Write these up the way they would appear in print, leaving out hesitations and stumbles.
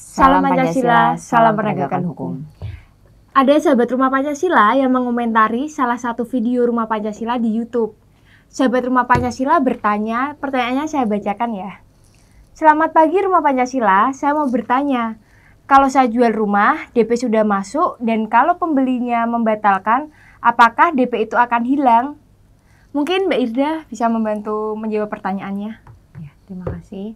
Salam Pancasila, salam penegakan hukum. Ada sahabat Rumah Pancasila yang mengomentari salah satu video Rumah Pancasila di YouTube. Sahabat Rumah Pancasila bertanya, pertanyaannya saya bacakan ya. Selamat pagi Rumah Pancasila, saya mau bertanya. Kalau saya jual rumah, DP sudah masuk dan kalau pembelinya membatalkan, apakah DP itu akan hilang? Mungkin Mbak Irda bisa membantu menjawab pertanyaannya. Ya, terima kasih.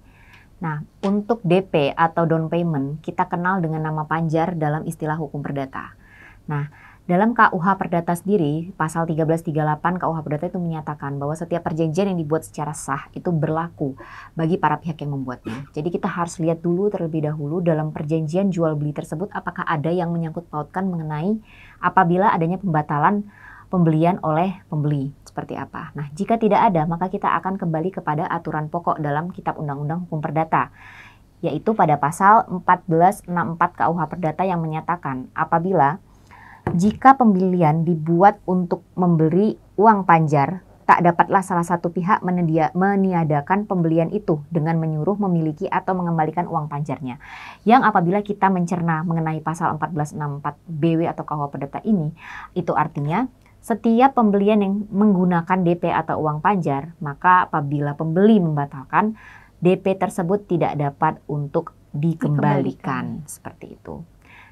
Nah, untuk DP atau down payment, kita kenal dengan nama panjar dalam istilah hukum perdata. Nah, dalam KUH Perdata sendiri, pasal 1338 KUH Perdata itu menyatakan bahwa setiap perjanjian yang dibuat secara sah itu berlaku bagi para pihak yang membuatnya. Jadi kita harus lihat dulu terlebih dahulu dalam perjanjian jual beli tersebut apakah ada yang menyangkut pautkan mengenai apabila adanya pembatalan pembelian oleh pembeli seperti apa. Nah, jika tidak ada, maka kita akan kembali kepada aturan pokok dalam Kitab Undang-Undang Hukum Perdata, yaitu pada pasal 1464 KUH Perdata yang menyatakan apabila jika pembelian dibuat untuk memberi uang panjar, tak dapatlah salah satu pihak meniadakan pembelian itu dengan menyuruh, memiliki atau mengembalikan uang panjarnya. Yang apabila kita mencerna mengenai pasal 1464 BW atau KUH Perdata ini, itu artinya setiap pembelian yang menggunakan DP atau uang panjar, maka apabila pembeli membatalkan, DP tersebut tidak dapat untuk dikembalikan. Seperti itu.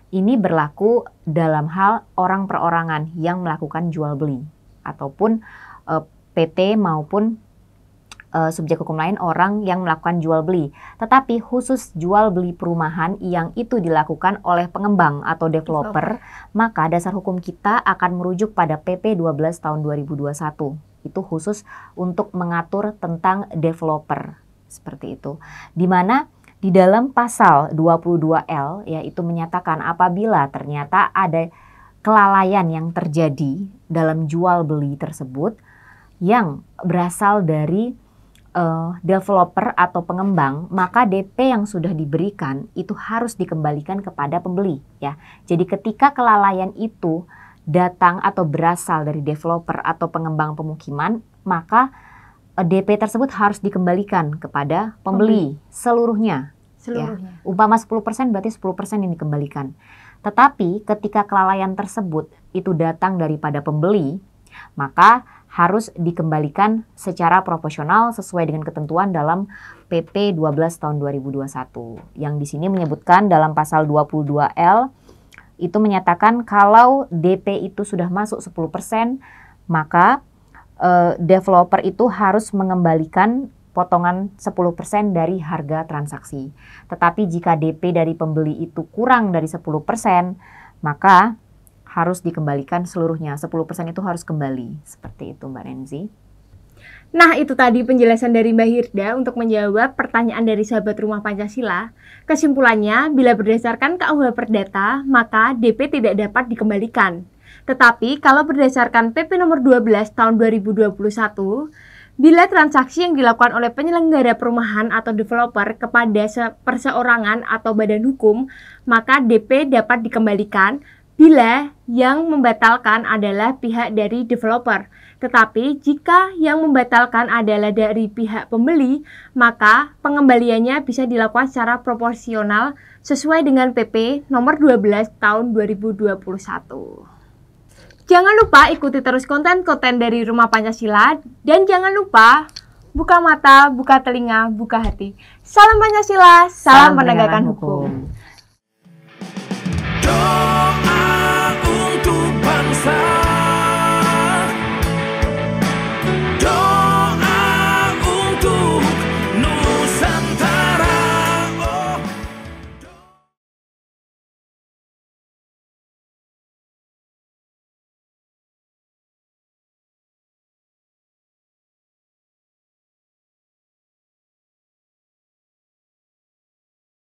Ini berlaku dalam hal orang perorangan yang melakukan jual beli ataupun PT maupun subjek hukum lain orang yang melakukan jual beli. Tetapi khusus jual beli perumahan yang itu dilakukan oleh pengembang atau developer, maka dasar hukum kita akan merujuk pada PP 12 tahun 2021. Itu khusus untuk mengatur tentang developer. Seperti itu. Di mana di dalam pasal 22L yaitu menyatakan apabila ternyata ada kelalaian yang terjadi dalam jual beli tersebut yang berasal dari developer atau pengembang, maka DP yang sudah diberikan itu harus dikembalikan kepada pembeli ya. Jadi ketika kelalaian itu datang atau berasal dari developer atau pengembang pemukiman, maka DP tersebut harus dikembalikan kepada pembeli seluruhnya. Ya. Umpama 10% berarti 10% yang dikembalikan. Tetapi ketika kelalaian tersebut itu datang daripada pembeli, maka harus dikembalikan secara proporsional sesuai dengan ketentuan dalam PP 12 tahun 2021. Yang di sini menyebutkan dalam pasal 22L itu menyatakan kalau DP itu sudah masuk 10%, maka developer itu harus mengembalikan potongan 10% dari harga transaksi. Tetapi jika DP dari pembeli itu kurang dari 10%, maka harus dikembalikan seluruhnya. 10% itu harus kembali. Seperti itu Mbak Renzi. Nah, itu tadi penjelasan dari Mbak Hirda untuk menjawab pertanyaan dari sahabat Rumah Pancasila. Kesimpulannya, bila berdasarkan KUH Perdata, maka DP tidak dapat dikembalikan. Tetapi kalau berdasarkan PP nomor 12 tahun 2021, bila transaksi yang dilakukan oleh penyelenggara perumahan atau developer kepada perseorangan atau badan hukum, maka DP dapat dikembalikan bila yang membatalkan adalah pihak dari developer. Tetapi jika yang membatalkan adalah dari pihak pembeli, maka pengembaliannya bisa dilakukan secara proporsional sesuai dengan PP nomor 12 tahun 2021. Jangan lupa ikuti terus konten-konten dari Rumah Pancasila dan jangan lupa buka mata, buka telinga, buka hati. Salam Pancasila, salam penegakan hukum.